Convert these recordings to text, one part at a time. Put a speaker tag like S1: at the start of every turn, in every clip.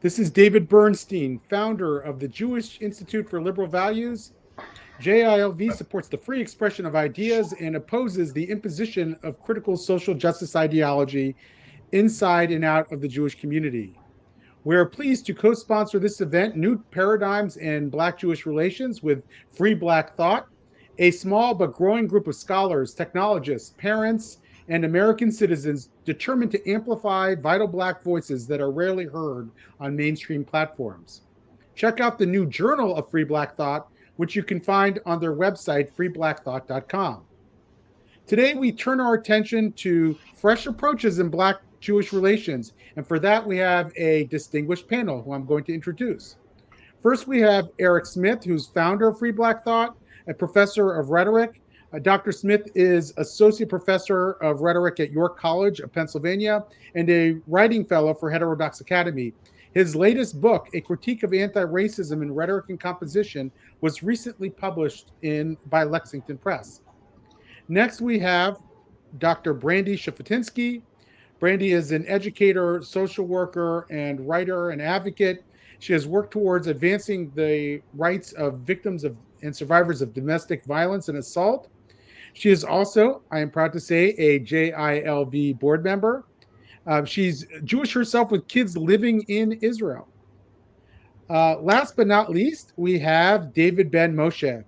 S1: This is David Bernstein, founder of the Jewish Institute for Liberal Values. JILV supports the free expression of ideas and opposes the imposition of critical social justice ideology inside and out of the Jewish community. We are pleased to co sponsor this event, New Paradigms in Black Jewish Relations, with Free Black Thought, a small but growing group of scholars, technologists, parents, and American citizens determined to amplify vital Black voices that are rarely heard on mainstream platforms. Check out the new Journal of Free Black Thought, which you can find on their website, freeblackthought.com. Today, we turn our attention to fresh approaches in Black Jewish relations, and for that, we have a distinguished panel who I'm going to introduce. First, we have Eric Smith, who's founder of Free Black Thought, a professor of rhetoric. Dr. Smith is associate professor of rhetoric at York College of Pennsylvania and a writing fellow for Heterodox Academy. His latest book, A Critique of Anti-Racism in Rhetoric and Composition, was recently published by Lexington Press. Next, we have Dr. Brandy Shafutinsky. Brandy is an educator, social worker, and writer and advocate. She has worked towards advancing the rights of victims of and survivors of domestic violence and assault. She is also, I am proud to say, a JILV board member. She's Jewish herself with kids living in Israel. Last but not least, we have David Ben Moshe.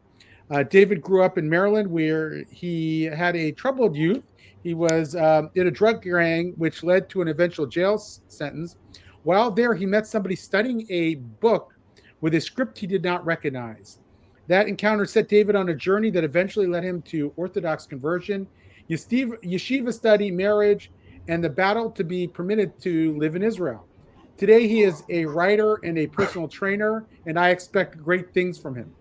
S1: David grew up in Maryland where he had a troubled youth. He was in a drug gang, which led to an eventual jail sentence. While there, he met somebody studying a book with a script he did not recognize. That encounter set David on a journey that eventually led him to Orthodox conversion, yeshiva study, marriage, and the battle to be permitted to live in Israel. Today, he is a writer and a personal trainer, and I expect great things from him.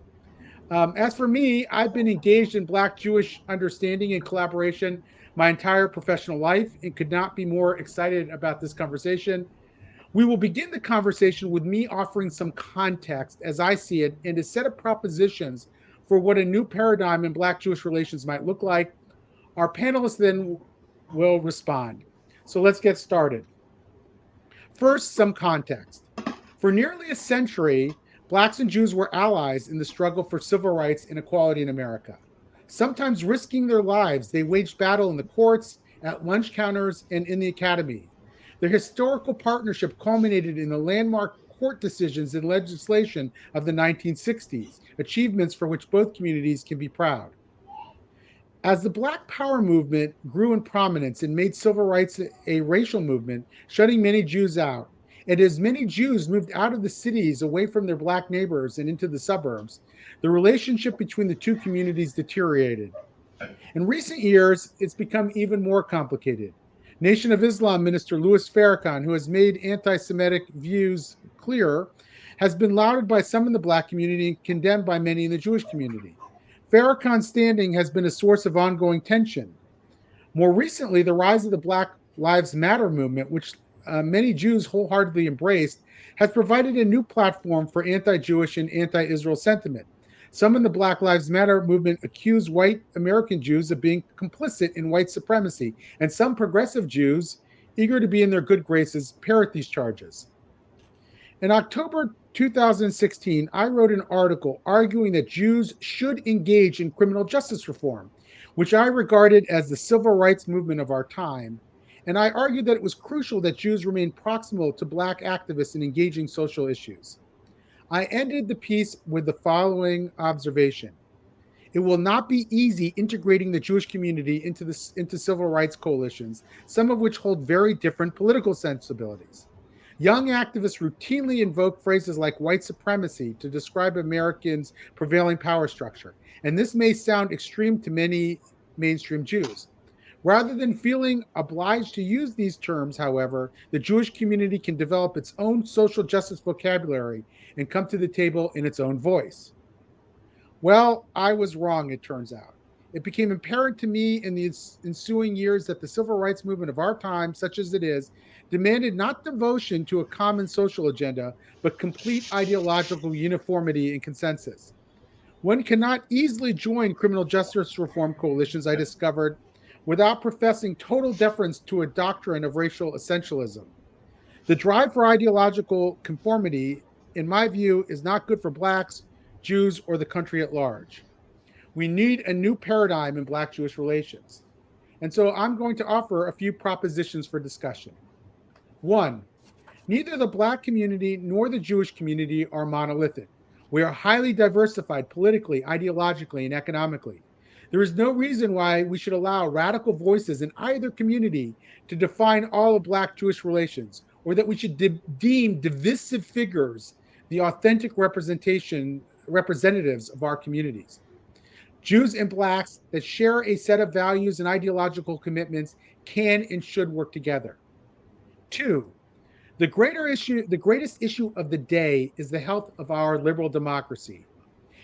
S1: As for me, I've been engaged in Black Jewish understanding and collaboration my entire professional life and could not be more excited about this conversation. We will begin the conversation with me offering some context as I see it and a set of propositions for what a new paradigm in Black Jewish relations might look like. Our panelists then will respond. So let's get started. First, some context. For nearly a century, Blacks and Jews were allies in the struggle for civil rights and equality in America. Sometimes risking their lives, they waged battle in the courts, at lunch counters, and in the academy. Their historical partnership culminated in the landmark court decisions and legislation of the 1960s, achievements for which both communities can be proud. As the Black Power movement grew in prominence and made civil rights a racial movement, shutting many Jews out, and as many Jews moved out of the cities away from their Black neighbors and into the suburbs, the relationship between the two communities deteriorated. In recent years, it's become even more complicated. Nation of Islam minister Louis Farrakhan, who has made anti Semitic views clearer, has been lauded by some in the Black community and condemned by many in the Jewish community. Farrakhan's standing has been a source of ongoing tension. More recently, the rise of the Black Lives Matter movement, which many Jews wholeheartedly embraced, has provided a new platform for anti Jewish and anti Israel sentiment. Some in the Black Lives Matter movement accuse white American Jews of being complicit in white supremacy, and some progressive Jews, eager to be in their good graces, parrot these charges. In October 2016, I wrote an article arguing that Jews should engage in criminal justice reform, which I regarded as the civil rights movement of our time. And I argued that it was crucial that Jews remain proximal to Black activists in engaging social issues. I ended the piece with the following observation. It will not be easy integrating the Jewish community into civil rights coalitions, some of which hold very different political sensibilities. Young activists routinely invoke phrases like white supremacy to describe Americans' prevailing power structure, and this may sound extreme to many mainstream Jews. Rather than feeling obliged to use these terms, however, the Jewish community can develop its own social justice vocabulary and come to the table in its own voice. Well, I was wrong, it turns out. It became apparent to me in the ensuing years that the civil rights movement of our time, such as it is, demanded not devotion to a common social agenda, but complete ideological uniformity and consensus. One cannot easily join criminal justice reform coalitions, I discovered, without professing total deference to a doctrine of racial essentialism. The drive for ideological conformity, in my view, is not good for Blacks, Jews, or the country at large. We need a new paradigm in Black Jewish relations. And so I'm going to offer a few propositions for discussion. One, neither the Black community nor the Jewish community are monolithic. We are highly diversified politically, ideologically, and economically. There is no reason why we should allow radical voices in either community to define all of Black Jewish relations, or that we should deem divisive figures the authentic representatives of our communities. Jews and Blacks that share a set of values and ideological commitments can and should work together. Two, the greatest issue of the day is the health of our liberal democracy.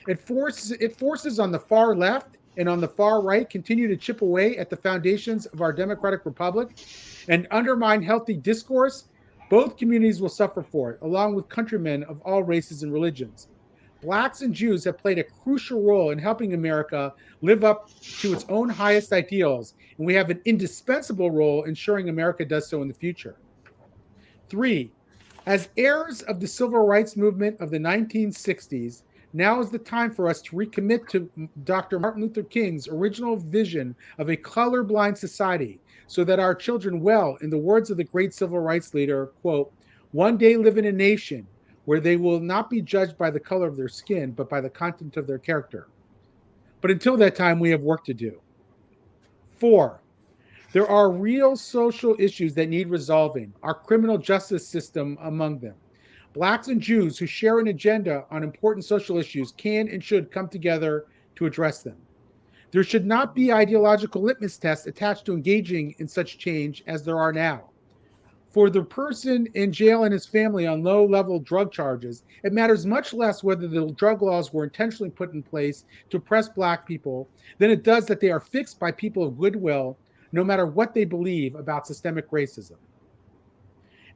S1: It forces on the far left and on the far right continue to chip away at the foundations of our democratic republic and undermine healthy discourse. Both communities will suffer for it, along with countrymen of all races and religions. Blacks and Jews have played a crucial role in helping America live up to its own highest ideals, and we have an indispensable role ensuring America does so in the future. Three, as heirs of the civil rights movement of the 1960s, now is the time for us to recommit to Dr. Martin Luther King's original vision of a colorblind society so that our children will, in the words of the great civil rights leader, quote, one day live in a nation where they will not be judged by the color of their skin, but by the content of their character. But until that time, we have work to do. Four, there are real social issues that need resolving, our criminal justice system among them. Blacks and Jews who share an agenda on important social issues can and should come together to address them. There should not be ideological litmus tests attached to engaging in such change as there are now. For the person in jail and his family on low-level drug charges, it matters much less whether the drug laws were intentionally put in place to oppress Black people than it does that they are fixed by people of goodwill, no matter what they believe about systemic racism.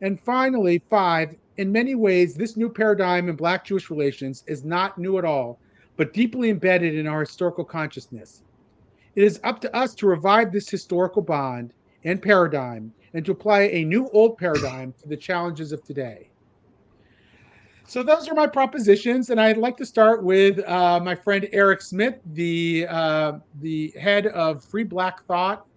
S1: And finally, five, in many ways, this new paradigm in Black Jewish relations is not new at all, but deeply embedded in our historical consciousness. It is up to us to revive this historical bond and paradigm and to apply a new old paradigm to the challenges of today. So those are my propositions, and I'd like to start with my friend Eric Smith, the head of Free Black Thought,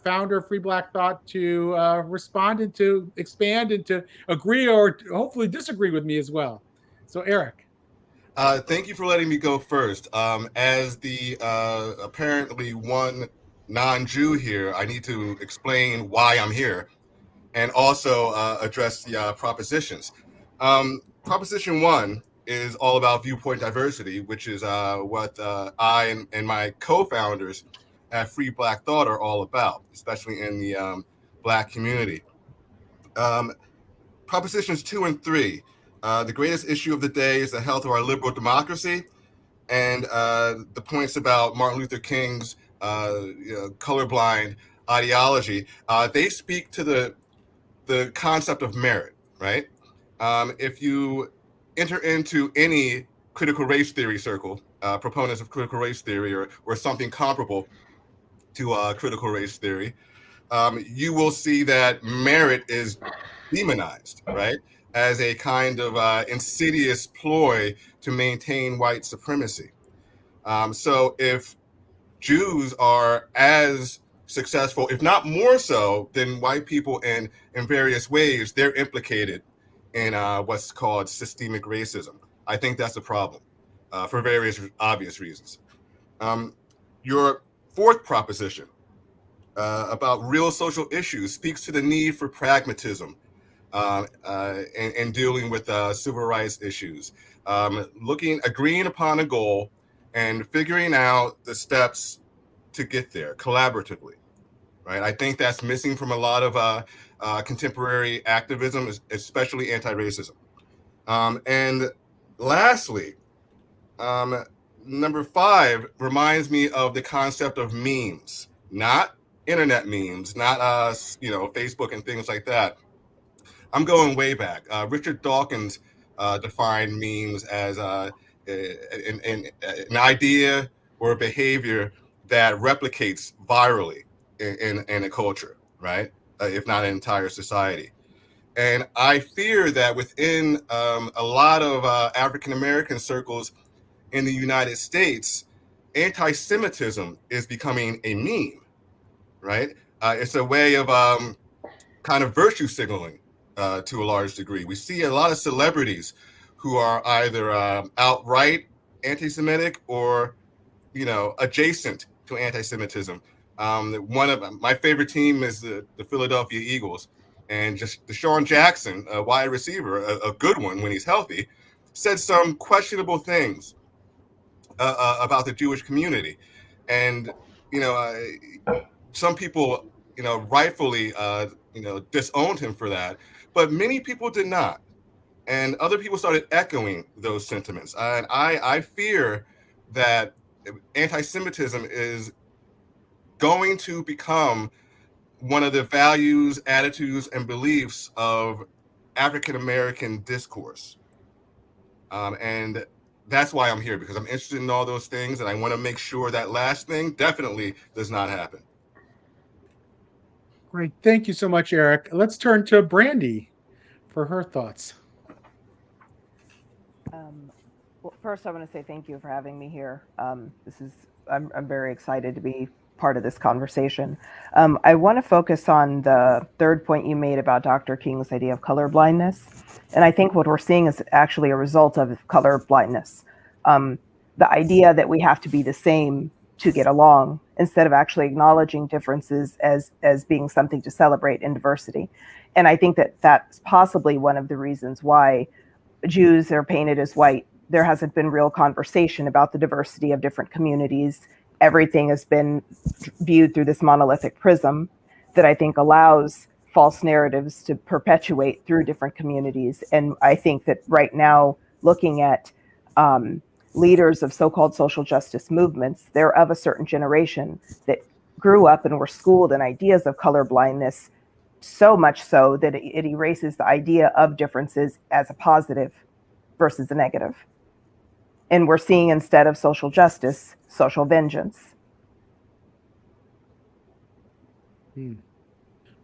S1: founder of Free Black Thought, to respond and to expand and to agree or hopefully disagree with me as well. So Eric.
S2: Thank you for letting me go first. As the apparently one non-Jew here, I need to explain why I'm here and also address the propositions. Proposition one is all about viewpoint diversity, which is what I and my co-founders at Free Black Thought are all about, especially in the Black community. Propositions 2 and 3. The greatest issue of the day is the health of our liberal democracy, and the points about Martin Luther King's colorblind ideology. They speak to the concept of merit, right? If you enter into any critical race theory circle, proponents of critical race theory or something comparable to critical race theory, you will see that merit is demonized, right, as a kind of insidious ploy to maintain white supremacy. So if Jews are as successful, if not more so, than white people in various ways, they're implicated in what's called systemic racism. I think that's a problem for various obvious reasons. Your fourth proposition about real social issues speaks to the need for pragmatism in dealing with civil rights issues, agreeing upon a goal and figuring out the steps to get there collaboratively, right? I think that's missing from a lot of contemporary activism, especially anti-racism. And lastly, number 5 reminds me of the concept of memes, not internet memes, not Facebook and things like that. I'm going way back. Richard Dawkins defined memes as an idea or a behavior that replicates virally in a culture, right? If not an entire society. And I fear that within a lot of African-American circles in the United States, anti-Semitism is becoming a meme, right? It's a way of kind of virtue signaling to a large degree. We see a lot of celebrities who are either outright anti-Semitic or, adjacent to anti-Semitism. One of my favorite team is the Philadelphia Eagles, and just Deshaun Jackson, a wide receiver, a good one when he's healthy, said some questionable things about the Jewish community, and some people, rightfully, disowned him for that, but many people did not, and other people started echoing those sentiments. And I fear that anti-Semitism is going to become one of the values, attitudes, and beliefs of African American discourse. And that's why I'm here, because I'm interested in all those things, and I want to make sure that last thing definitely does not happen.
S1: Great. Thank you so much, Eric. Let's turn to Brandy for her thoughts.
S3: Well, first, I want to say thank you for having me here. I'm very excited to be part of this conversation. I want to focus on the third point you made about Dr. King's idea of colorblindness. And I think what we're seeing is actually a result of colorblindness. The idea that we have to be the same to get along, instead of actually acknowledging differences as being something to celebrate in diversity. And I think that that's possibly one of the reasons why Jews are painted as white. There hasn't been real conversation about the diversity of different communities. Everything has been viewed through this monolithic prism that I think allows false narratives to perpetuate through different communities. And I think that right now, looking at leaders of so-called social justice movements, they're of a certain generation that grew up and were schooled in ideas of colorblindness, so much so that it erases the idea of differences as a positive versus a negative. And we're seeing, instead of social justice, social vengeance.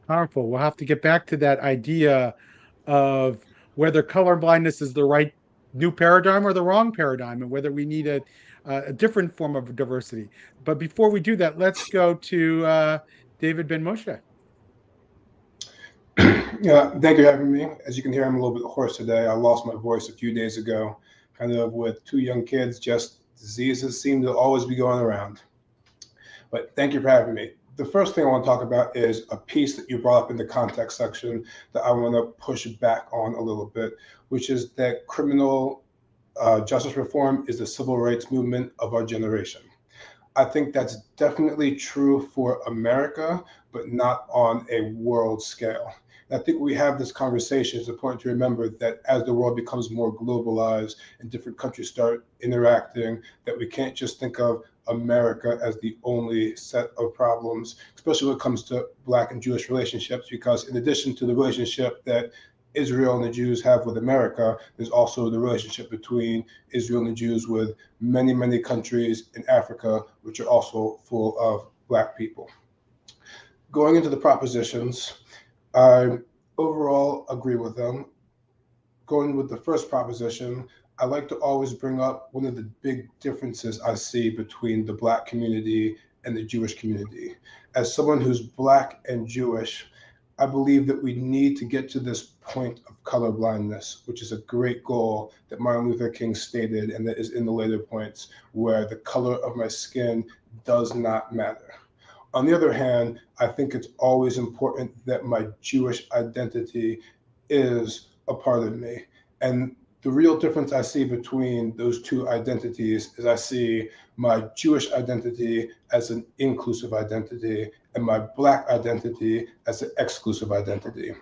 S1: Powerful. We'll have to get back to that idea of whether colorblindness is the right new paradigm or the wrong paradigm, and whether we need a different form of diversity. But before we do that, let's go to David Ben Moshe.
S4: Yeah, thank you for having me. As you can hear, I'm a little bit hoarse today. I lost my voice a few days ago, kind of with two young kids. Just diseases seem to always be going around. But thank you for having me. The first thing I want to talk about is a piece that you brought up in the context section that I want to push back on a little bit, which is that criminal justice reform is the civil rights movement of our generation. I think that's definitely true for America, but not on a world scale. And I think we have this conversation. It's important to remember that as the world becomes more globalized and different countries start interacting, that we can't just think of America as the only set of problems, especially when it comes to Black and Jewish relationships, because in addition to the relationship that Israel and the Jews have with America, there's also the relationship between Israel and the Jews with many, many countries in Africa, which are also full of Black people. Going into the propositions, I overall agree with them. Going with the first proposition, I like to always bring up one of the big differences I see between the Black community and the Jewish community. As someone who's Black and Jewish, I believe that we need to get to this point of colorblindness, which is a great goal that Martin Luther King stated, and that is in the later points, where the color of my skin does not matter. On the other hand, I think it's always important that my Jewish identity is a part of me. And the real difference I see between those two identities is I see my Jewish identity as an inclusive identity and my Black identity as an exclusive identity.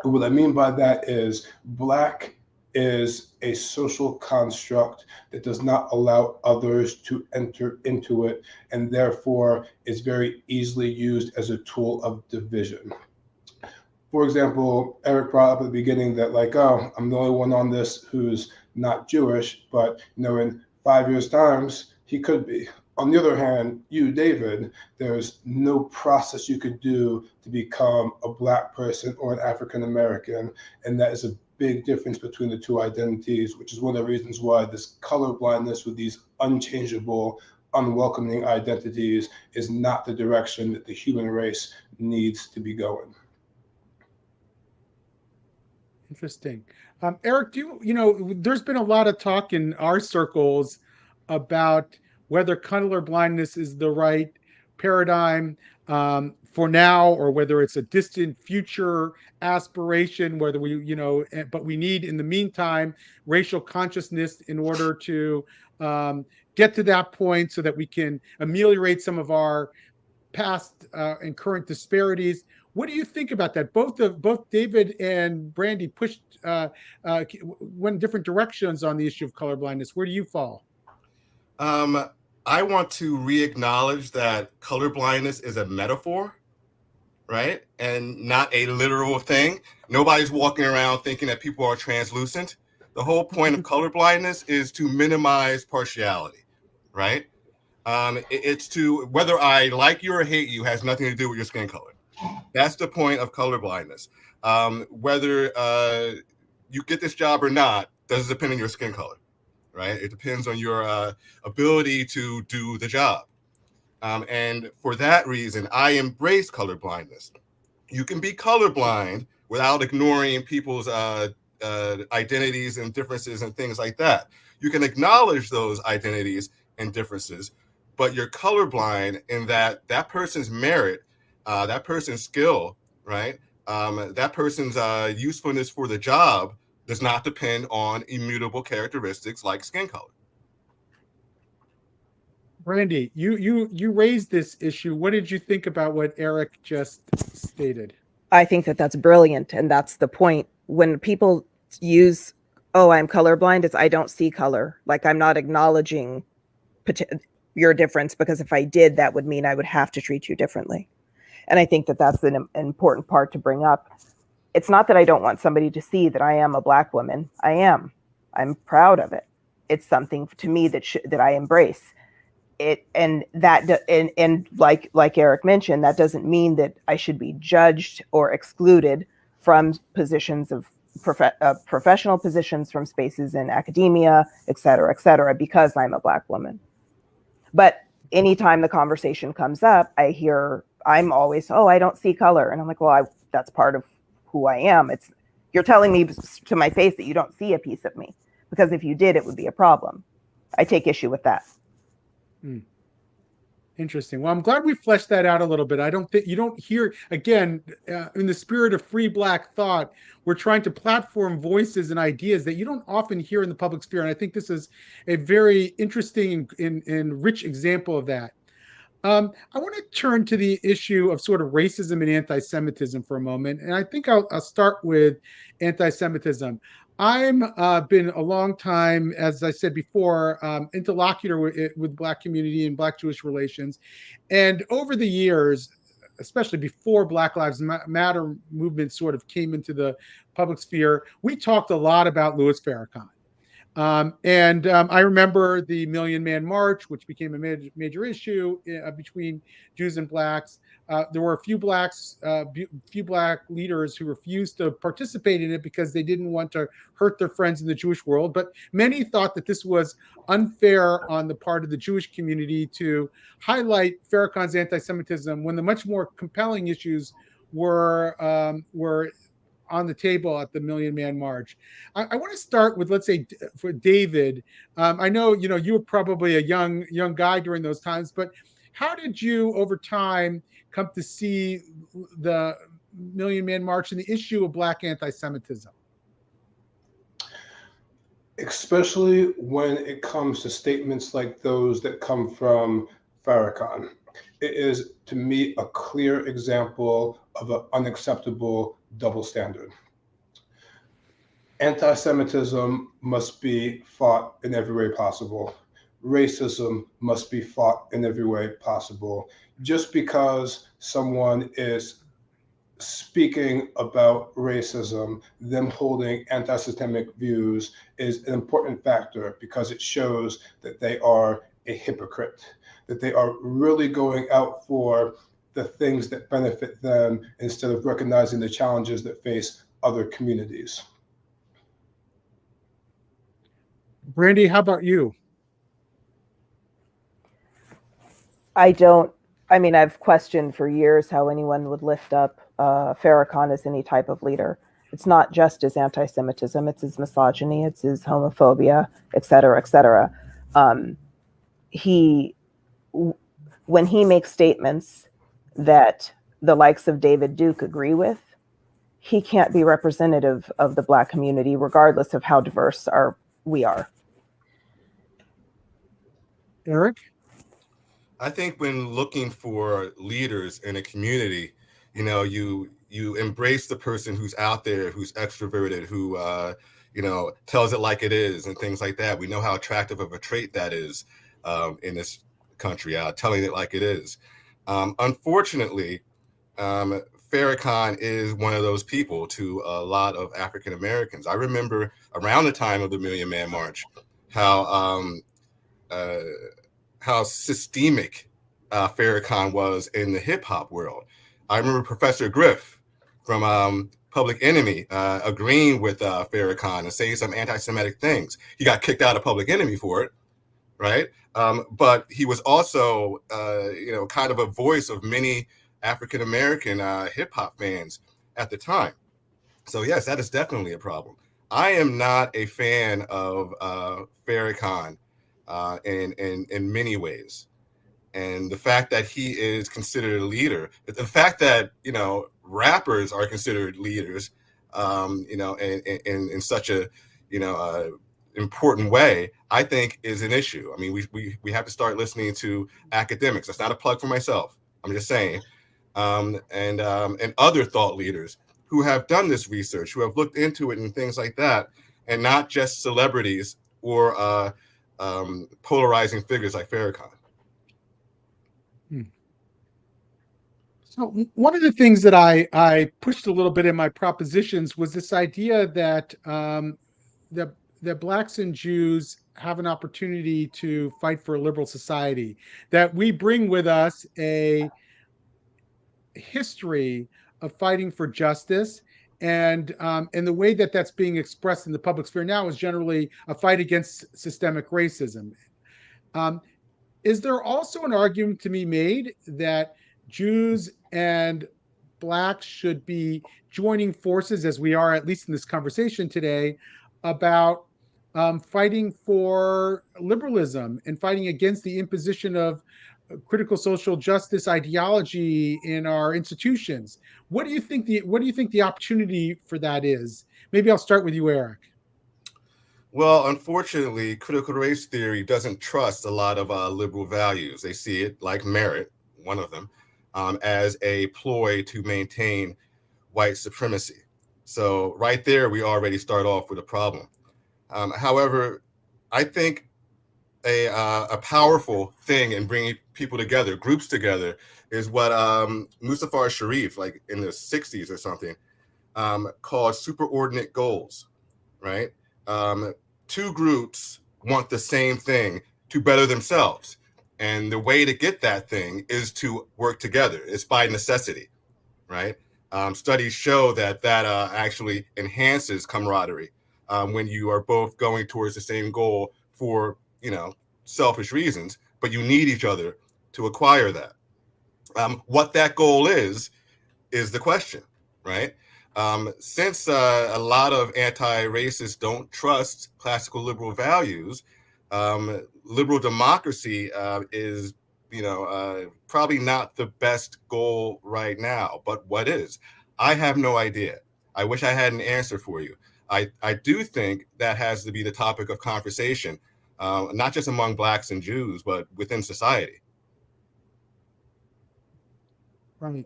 S4: And what I mean by that is Black is a social construct that does not allow others to enter into it, and therefore is very easily used as a tool of division. For example, Eric brought up at the beginning that like, oh, I'm the only one on this who's not Jewish, but in 5 years' times, he could be. On the other hand, you, David, there's no process you could do to become a Black person or an African American, and that is a big difference between the two identities, which is one of the reasons why this colorblindness with these unchangeable, unwelcoming identities is not the direction that the human race needs to be going.
S1: Interesting. Eric, there's been a lot of talk in our circles about whether color blindness is the right paradigm for now, or whether it's a distant future aspiration, whether but we need, in the meantime, racial consciousness in order to get to that point so that we can ameliorate some of our past and current disparities. What do you think about that? Both David and Brandy went different directions on the issue of colorblindness. Where do you fall?
S2: I want to re-acknowledge that colorblindness is a metaphor, right? And not a literal thing. Nobody's walking around thinking that people are translucent. The whole point of colorblindness is to minimize partiality, right? It's to, whether I like you or hate you has nothing to do with your skin color. That's the point of colorblindness. Whether you get this job or not doesn't depend on your skin color, right? It depends on your ability to do the job. And for that reason, I embrace colorblindness. You can be colorblind without ignoring people's identities and differences and things like that. You can acknowledge those identities and differences, but you're colorblind in that person's merit, that person's skill, right? That person's usefulness for the job does not depend on immutable characteristics like skin color.
S1: Brandy, you raised this issue. What did you think about what Eric just stated?
S3: I think that that's brilliant, and that's the point. When people use, "Oh, I'm colorblind," it's I don't see color. Like, I'm not acknowledging your difference, because if I did, that would mean I would have to treat you differently. And I think that that's an important part to bring up. It's not that I don't want somebody to see that I am a Black woman. I am. I'm proud of it. It's something to me that I embrace. And like Eric mentioned, that doesn't mean that I should be judged or excluded from positions of professional positions, from spaces in academia, et cetera, because I'm a Black woman. But anytime the conversation comes up, I'm always, "Oh, I don't see color," and I'm like, "Well, that's part of who I am. You're telling me to my face that you don't see a piece of me, because if you did, it would be a problem." I take issue with that.
S1: Interesting. Well, I'm glad we fleshed that out a little bit. I don't think you don't hear, again, in the spirit of free Black thought, we're trying to platform voices and ideas that you don't often hear in the public sphere. And I think this is a very interesting and rich example of that. I want to turn to the issue of sort of racism and anti-Semitism for a moment. And I think I'll start with anti-Semitism. I'm been a long time, as I said before, interlocutor with Black community and Black Jewish relations. And over the years, especially before Black Lives Matter movement sort of came into the public sphere, we talked a lot about Louis Farrakhan. I remember the Million Man March, which became a major issue between Jews and Blacks. There were a few Black leaders who refused to participate in it because they didn't want to hurt their friends in the Jewish world. But many thought that this was unfair on the part of the Jewish community to highlight Farrakhan's anti-Semitism when the much more compelling issues were on the table at the Million Man March. I want to start with, let's say, for David. I know you were probably a young guy during those times, but how did you, over time, come to see the Million Man March and the issue of Black anti-Semitism?
S4: Especially when it comes to statements like those that come from Farrakhan. It is, to me, a clear example of an unacceptable double standard. Anti-Semitism must be fought in every way possible. Racism must be fought in every way possible. Just because someone is speaking about racism, them holding anti-systemic views is an important factor, because it shows that they are a hypocrite, that they are really going out for the things that benefit them instead of recognizing the challenges that face other communities.
S1: Brandy, how about you?
S3: I've questioned for years how anyone would lift up Farrakhan as any type of leader. It's not just his anti-Semitism, it's his misogyny, it's his homophobia, et cetera, et cetera. When he makes statements that the likes of David Duke agree with, he can't be representative of the Black community, regardless of how diverse we are.
S1: Eric?
S2: I think when looking for leaders in a community, you embrace the person who's out there, who's extroverted, who tells it like it is, and things like that. We know how attractive of a trait that is in this country, telling it like it is. Unfortunately, Farrakhan is one of those people to a lot of African Americans. I remember around the time of the Million Man March, how systemic Farrakhan was in the hip hop world. I remember Professor Griff from Public Enemy agreeing with Farrakhan and saying some anti-Semitic things. He got kicked out of Public Enemy for it, right? But he was also, kind of a voice of many African American hip hop fans at the time. So yes, that is definitely a problem. I am not a fan of Farrakhan in many ways. And the fact that he is considered a leader, the fact that, rappers are considered leaders, in such a, important way, I think is an issue. I mean, we have to start listening to academics. That's not a plug for myself. I'm just saying, and other thought leaders who have done this research, who have looked into it and things like that, and not just celebrities or polarizing figures like Farrakhan.
S1: So one of the things that I pushed a little bit in my propositions was this idea that that Blacks and Jews have an opportunity to fight for a liberal society, that we bring with us a history of fighting for justice. And the way that that's being expressed in the public sphere now is generally a fight against systemic racism. Is there also an argument to be made that Jews and Blacks should be joining forces, as we are, at least in this conversation today, about fighting for liberalism and fighting against the imposition of critical social justice ideology in our institutions? What do you think the opportunity for that is? Maybe I'll start with you, Eric.
S2: Well, unfortunately, critical race theory doesn't trust a lot of liberal values. They see it, like Mired, one of them, as a ploy to maintain white supremacy. So right there, we already start off with a problem. However, I think a powerful thing in bringing people together, groups together, is what Mustafar Sharif, like in the 60s or something, called superordinate goals, right? Two groups want the same thing to better themselves. And the way to get that thing is to work together. It's by necessity, right? Studies show that actually enhances camaraderie when you are both going towards the same goal for, selfish reasons, but you need each other to acquire that. What that goal is the question, right? Since a lot of anti-racists don't trust classical liberal values, liberal democracy is, probably not the best goal right now. But what is? I have no idea. I wish I had an answer for you. I do think that has to be the topic of conversation, not just among Blacks and Jews, but within society.
S1: Right.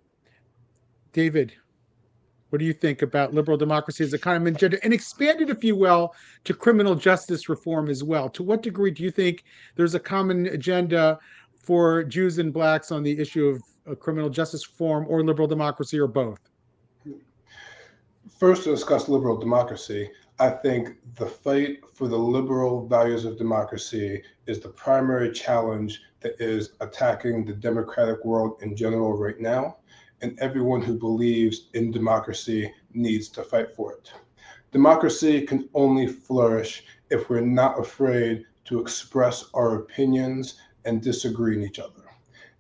S1: David, what do you think about liberal democracy as a common agenda, and expanded, if you will, to criminal justice reform as well? To what degree do you think there's a common agenda for Jews and Blacks on the issue of criminal justice reform, or liberal democracy, or both?
S4: First, to discuss liberal democracy, I think the fight for the liberal values of democracy is the primary challenge that is attacking the democratic world in general right now, and everyone who believes in democracy needs to fight for it. Democracy can only flourish if we're not afraid to express our opinions and disagree in each other.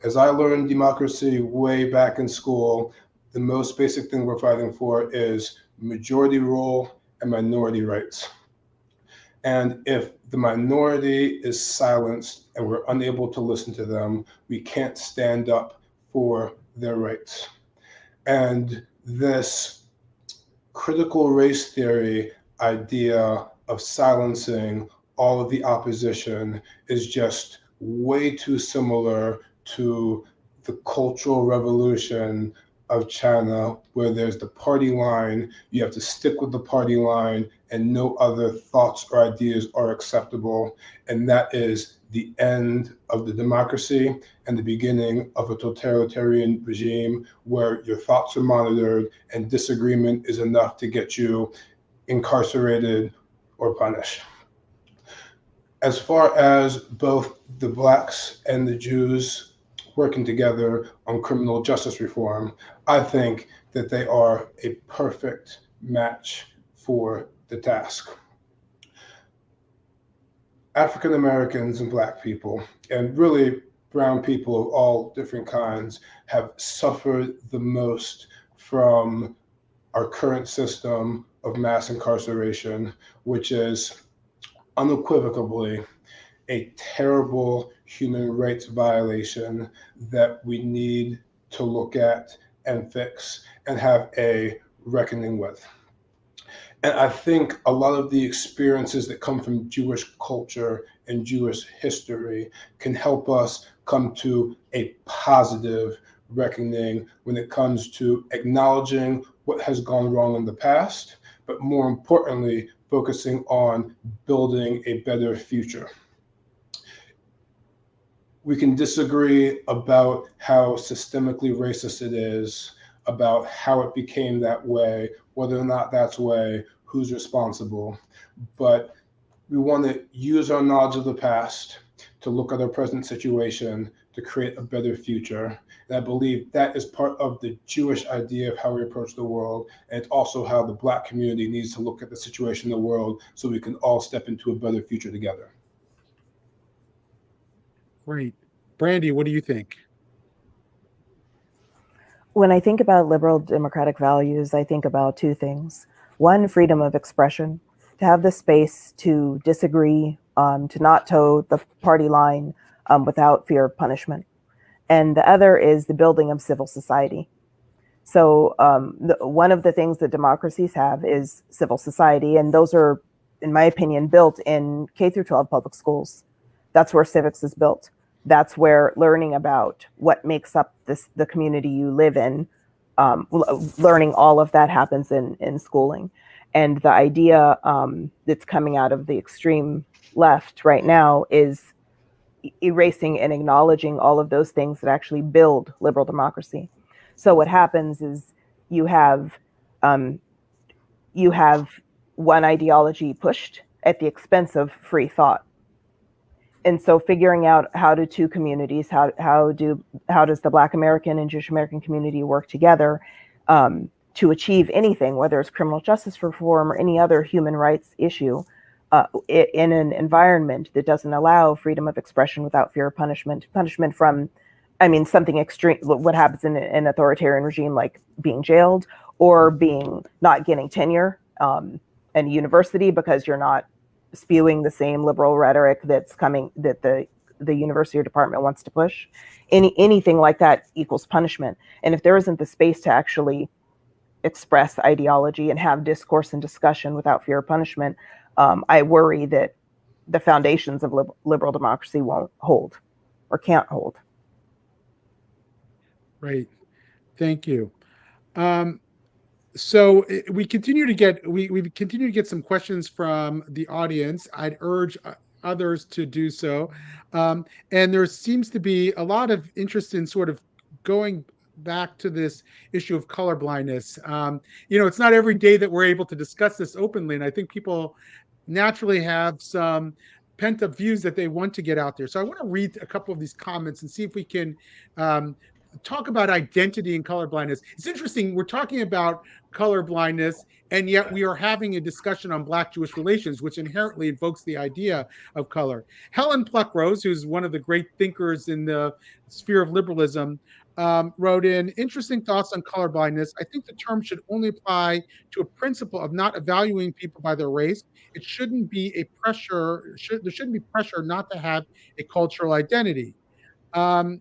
S4: As I learned democracy way back in school, the most basic thing we're fighting for is majority rule and minority rights. And if the minority is silenced and we're unable to listen to them, we can't stand up for their rights. And this critical race theory idea of silencing all of the opposition is just way too similar to the Cultural Revolution of China, where there's the party line, you have to stick with the party line, and no other thoughts or ideas are acceptable. And that is the end of the democracy and the beginning of a totalitarian regime where your thoughts are monitored and disagreement is enough to get you incarcerated or punished. As far as both the Blacks and the Jews working together on criminal justice reform, I think that they are a perfect match for the task. African Americans and Black people, and really brown people of all different kinds, have suffered the most from our current system of mass incarceration, which is unequivocally a terrible human rights violation that we need to look at and fix and have a reckoning with. And I think a lot of the experiences that come from Jewish culture and Jewish history can help us come to a positive reckoning when it comes to acknowledging what has gone wrong in the past, but more importantly, focusing on building a better future. We can disagree about how systemically racist it is, about how it became that way, whether or not that's way, who's responsible. But we want to use our knowledge of the past to look at our present situation to create a better future. And I believe that is part of the Jewish idea of how we approach the world. And it's also how the Black community needs to look at the situation in the world so we can all step into a better future together.
S1: Great. Brandy, what do you think?
S3: When I think about liberal democratic values, I think about two things. One, freedom of expression, to have the space to disagree, to not toe the party line without fear of punishment. And the other is the building of civil society. So one of the things that democracies have is civil society, and those are, in my opinion, built in K through 12 public schools. That's where civics is built. That's where learning about what makes up the community you live in, learning all of that happens in schooling. And the idea that's coming out of the extreme left right now is erasing and acknowledging all of those things that actually build liberal democracy. So what happens is you have one ideology pushed at the expense of free thought. And so figuring out how do two communities, how does the Black American and Jewish American community work together to achieve anything, whether it's criminal justice reform or any other human rights issue, in an environment that doesn't allow freedom of expression without fear of punishment from, something extreme, what happens in an authoritarian regime like being jailed or not getting tenure in university because you're not spewing the same liberal rhetoric that's coming that the university or department wants to push. Anything like that equals punishment. And if there isn't the space to actually express ideology and have discourse and discussion without fear of punishment, I worry that the foundations of liberal democracy won't hold or can't hold.
S1: Great. Thank you. So we continue to get some questions from the audience. I'd urge others to do so. And there seems to be a lot of interest in sort of going back to this issue of colorblindness. It's not every day that we're able to discuss this openly, and I think people naturally have some pent-up views that they want to get out there. So I want to read a couple of these comments and see if we can talk about identity and colorblindness. It's interesting, we're talking about colorblindness, and yet we are having a discussion on Black-Jewish relations, which inherently invokes the idea of color. Helen Pluckrose, who's one of the great thinkers in the sphere of liberalism, wrote in, interesting thoughts on colorblindness. I think the term should only apply to a principle of not evaluating people by their race. It shouldn't be a pressure, there shouldn't be pressure not to have a cultural identity. And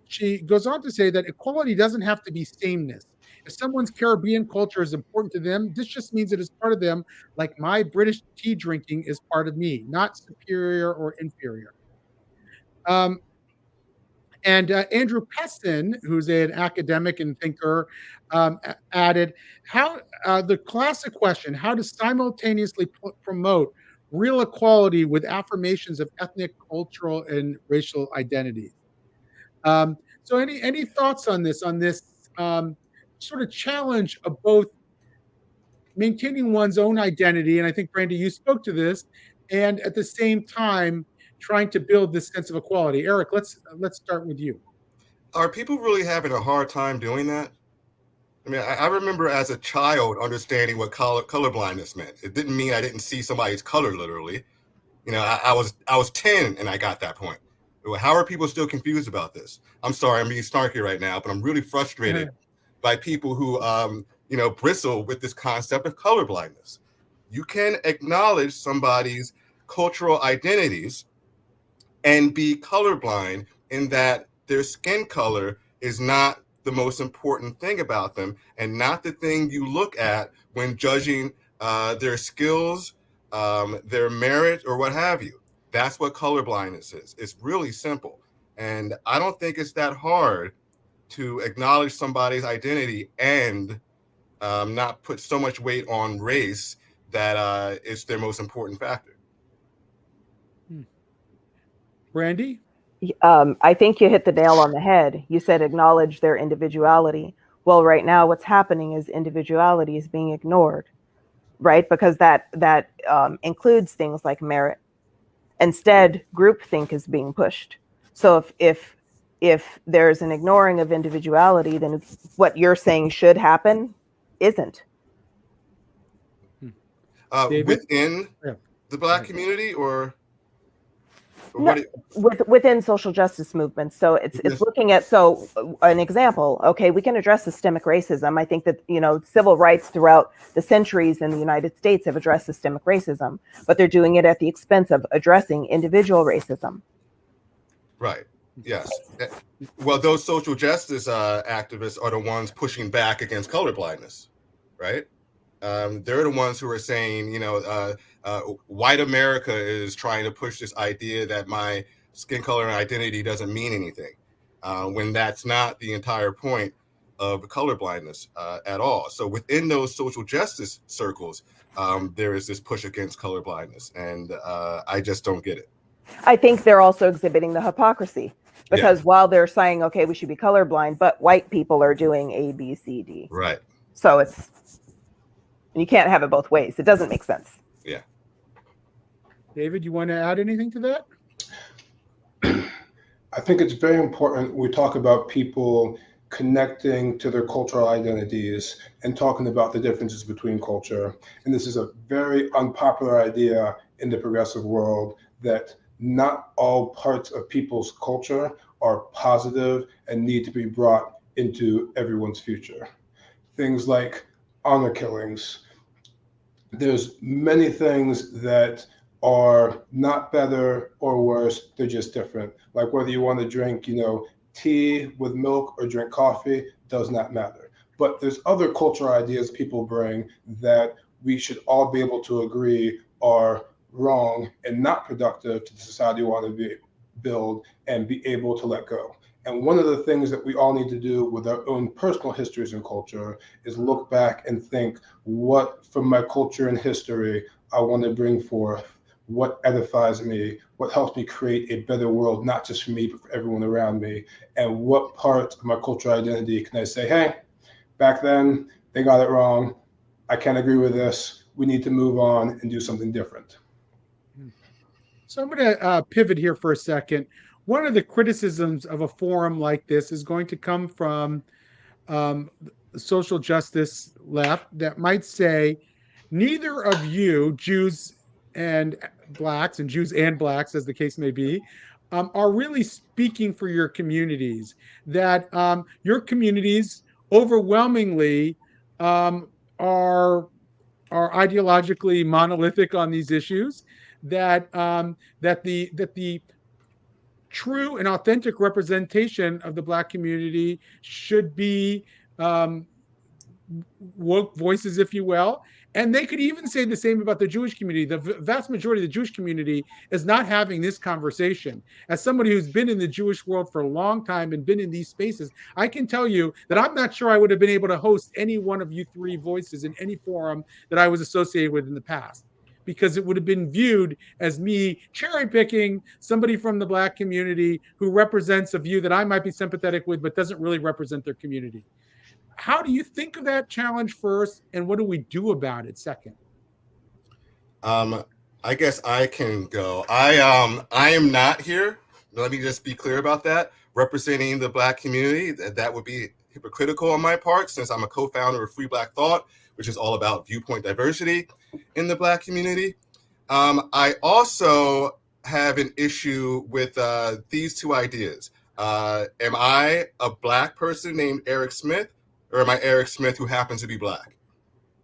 S1: she goes on to say that equality doesn't have to be sameness. If someone's Caribbean culture is important to them, this just means it is part of them, like my British tea drinking is part of me, not superior or inferior. And Andrew Peston, who's an academic and thinker, added, "How the classic question: how to simultaneously promote real equality with affirmations of ethnic, cultural, and racial identity." So, any thoughts on this? Sort of challenge of both maintaining one's own identity, and I think Brandy, you spoke to this, and at the same time trying to build this sense of equality. Eric, let's start with you.
S2: Are people really having a hard time doing that? I mean, I remember as a child understanding what colorblindness meant. It didn't mean I didn't see somebody's color literally. I was 10 and I got that point. How are people still confused about this? I'm sorry, I'm being snarky right now, but I'm really frustrated by people who bristle with this concept of colorblindness. You can acknowledge somebody's cultural identities and be colorblind in that their skin color is not the most important thing about them and not the thing you look at when judging their skills, their merit, or what have you. That's what colorblindness is. It's really simple. And I don't think it's that hard to acknowledge somebody's identity and not put so much weight on race that it's their most important factor.
S1: Brandy?
S3: I think you hit the nail on the head. You said acknowledge their individuality. Well, right now, what's happening is individuality is being ignored, right? Because that includes things like merit. Instead, groupthink is being pushed. So if there's an ignoring of individuality, then what you're saying should happen isn't.
S2: Within the Black community, or
S3: no, within social justice movements. So it's looking at, so an example, okay, we can address systemic racism. I think that, civil rights throughout the centuries in the United States have addressed systemic racism, but they're doing it at the expense of addressing individual racism.
S2: Right. Yes. Well, those social justice activists are the ones pushing back against colorblindness, right? They're the ones who are saying, white America is trying to push this idea that my skin color and identity doesn't mean anything, when that's not the entire point of colorblindness at all. So within those social justice circles, there is this push against colorblindness, and I just don't get it.
S3: I think they're also exhibiting the hypocrisy, because while they're saying, okay, we should be colorblind, but white people are doing A, B, C, D.
S2: Right.
S3: So you can't have it both ways. It doesn't make sense.
S2: Yeah.
S1: David, you want to add anything to that?
S4: I think it's very important we talk about people connecting to their cultural identities and talking about the differences between culture. And this is a very unpopular idea in the progressive world, that not all parts of people's culture are positive and need to be brought into everyone's future. Things like honor killings. There's many things that are not better or worse, they're just different. Like whether you want to drink, tea with milk or drink coffee, does not matter. But there's other cultural ideas people bring that we should all be able to agree are wrong and not productive to the society we want to build and be able to let go. And one of the things that we all need to do with our own personal histories and culture is look back and think, what from my culture and history I want to bring forth what edifies me, what helps me create a better world, not just for me, but for everyone around me, and what part of my cultural identity can I say, hey, back then they got it wrong. I can't agree with this. We need to move on and do something different.
S1: So I'm going to pivot here for a second. One of the criticisms of a forum like this is going to come from the social justice left that might say neither of you, Jews and blacks, and Jews and blacks, as the case may be, are really speaking for your communities. That your communities overwhelmingly are ideologically monolithic on these issues. That the true and authentic representation of the Black community should be woke voices, if you will. And they could even say the same about the Jewish community. The vast majority of the Jewish community is not having this conversation. As somebody who's been in the Jewish world for a long time and been in these spaces, I can tell you that I'm not sure I would have been able to host any one of you three voices in any forum that I was associated with in the past, because it would have been viewed as me cherry picking somebody from the Black community who represents a view that I might be sympathetic with, but doesn't really represent their community. How do you think of that challenge first, and what do we do about it second?
S2: I guess I can go. I am not here. Let me just be clear about that. Representing the Black community, that would be hypocritical on my part, since I'm a co-founder of Free Black Thought, which is all about viewpoint diversity in the Black community. I also have an issue with these two ideas. Am I a Black person named Eric Smith, or am I Eric Smith who happens to be Black?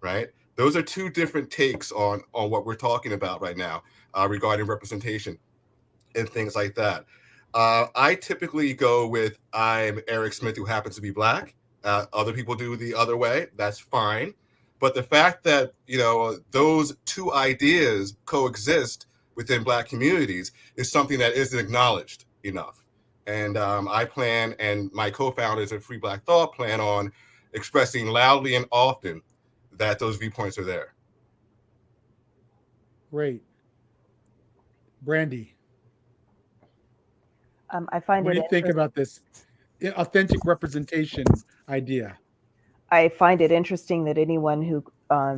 S2: Right? Those are two different takes on what we're talking about right now regarding representation and things like that. I typically go with I'm Eric Smith who happens to be Black. Other people do the other way. That's fine. But the fact that, those two ideas coexist within Black communities is something that isn't acknowledged enough. And I plan, and my co-founders of Free Black Thought plan on expressing loudly and often that those viewpoints are there.
S1: Great. Brandy,
S3: I find
S1: what
S3: it
S1: do you think about this authentic representation idea?
S3: I find it interesting that anyone who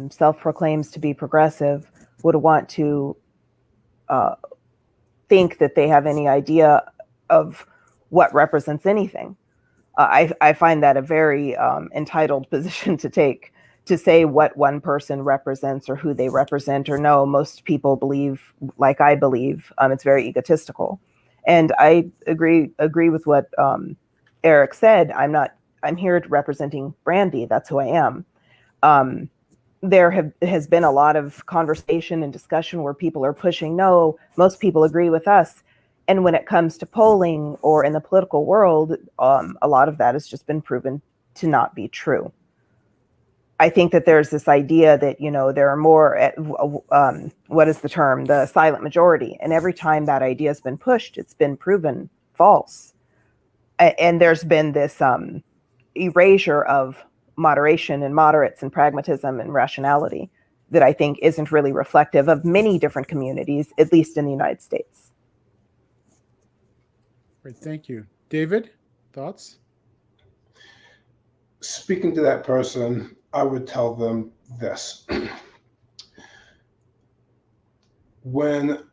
S3: self-proclaims to be progressive would want to think that they have any idea of what represents anything. I find that a very entitled position to take, to say what one person represents or who they represent or know. Most people believe like I believe. It's very egotistical. And I agree with what Eric said. I'm here representing Brandy. That's who I am. There has been a lot of conversation and discussion where people are pushing, no, most people agree with us. And when it comes to polling or in the political world, a lot of that has just been proven to not be true. I think that there's this idea that, there are more, what is the term? The silent majority. And every time that idea has been pushed, it's been proven false. And there's been this erasure of moderation and moderates and pragmatism and rationality that I think isn't really reflective of many different communities, at least in the United States.
S1: Great, thank you. David, thoughts?
S4: Speaking to that person, I would tell them this. When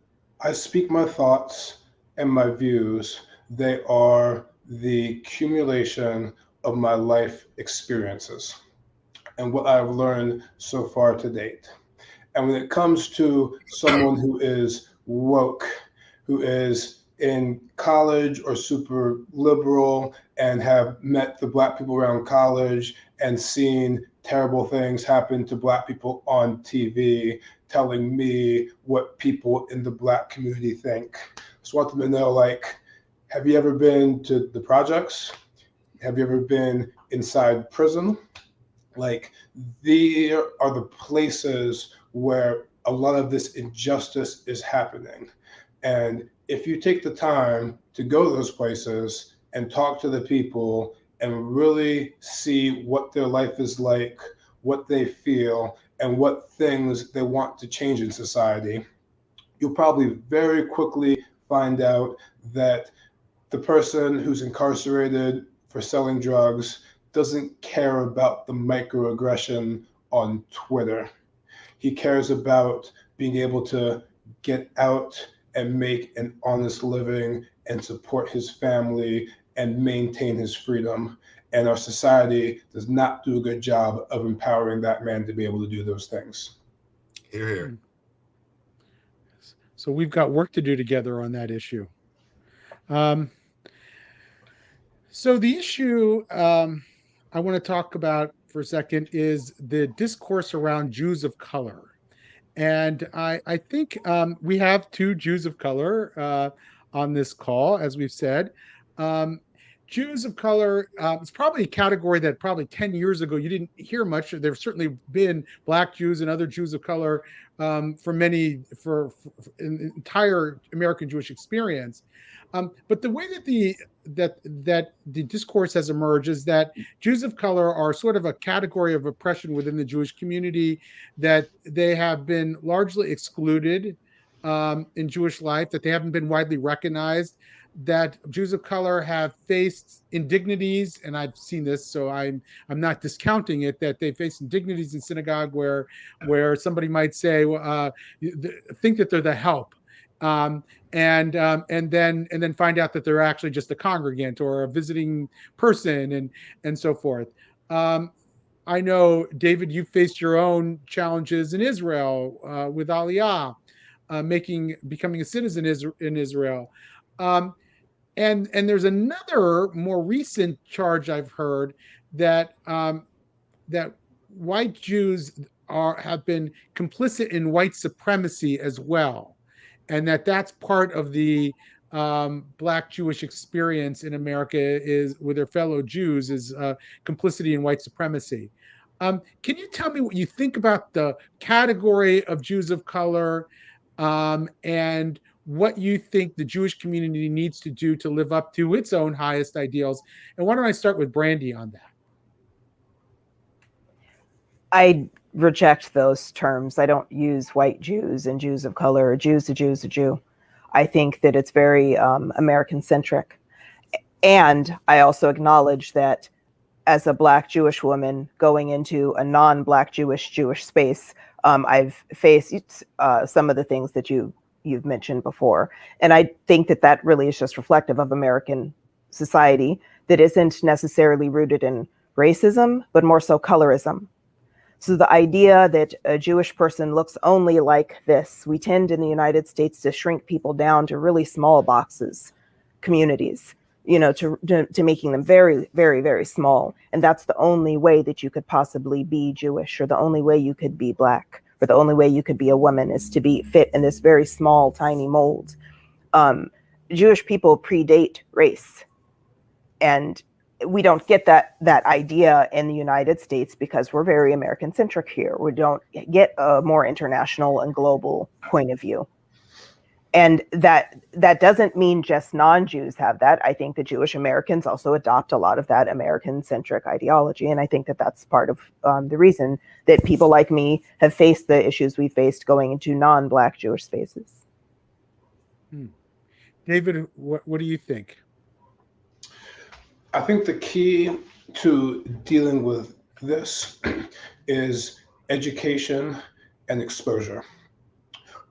S4: I speak my thoughts and my views, they are the accumulation of my life experiences and what I've learned so far to date. And when it comes to someone who is woke, who is in college or super liberal and have met the Black people around college and seen terrible things happen to Black people on TV, telling me what people in the Black community think. Just want them to know, have you ever been to the projects? Have you ever been inside prison? There are the places where a lot of this injustice is happening. And if you take the time to go to those places and talk to the people and really see what their life is like, what they feel, and what things they want to change in society, you'll probably very quickly find out that the person who's incarcerated for selling drugs doesn't care about the microaggression on Twitter. He cares about being able to get out and make an honest living and support his family and maintain his freedom. And our society does not do a good job of empowering that man to be able to do those things.
S2: Hear, hear.
S1: So we've got work to do together on that issue. So the issue I want to talk about for a second is the discourse around Jews of color. And I think we have two Jews of color on this call, as we've said. Jews of color, it's probably a category that probably 10 years ago you didn't hear much. There's certainly been Black Jews and other Jews of color for an entire American Jewish experience. But the way that the discourse has emerged is that Jews of color are sort of a category of oppression within the Jewish community, that they have been largely excluded in Jewish life, that they haven't been widely recognized, that Jews of color have faced indignities, and I've seen this, so I'm not discounting it, that they face indignities in synagogue where somebody might say, think that they're the help. And then find out that they're actually just a congregant or a visiting person, and so forth. I know, David, you faced your own challenges in Israel with Aliyah, becoming a citizen in Israel. And there's another more recent charge I've heard that that white Jews have been complicit in white supremacy as well, and that's part of the Black Jewish experience in America is with their fellow Jews is complicity in white supremacy. Can you tell me what you think about the category of Jews of color and what you think the Jewish community needs to do to live up to its own highest ideals? And why don't I start with Brandy on that?
S3: I reject those terms. I don't use white Jews and Jews of color, or Jews, a Jew's a Jew. I think that it's very American-centric. And I also acknowledge that as a Black Jewish woman going into a non-Black Jewish space, I've faced some of the things that you've mentioned before. And I think that really is just reflective of American society that isn't necessarily rooted in racism, but more so colorism. So the idea that a Jewish person looks only like this, we tend in the United States to shrink people down to really small boxes, communities, to making them very, very, very small. And that's the only way that you could possibly be Jewish, or the only way you could be Black, or the only way you could be a woman is to be fit in this very small, tiny mold. Jewish people predate race. And we don't get that idea in the United States because we're very American-centric here. We don't get a more international and global point of view. And that doesn't mean just non-Jews have that. I think the Jewish Americans also adopt a lot of that American-centric ideology. And I think that that's part of the reason that people like me have faced the issues we faced going into non-Black Jewish spaces.
S1: David, what do you think?
S4: I think the key to dealing with this is education and exposure.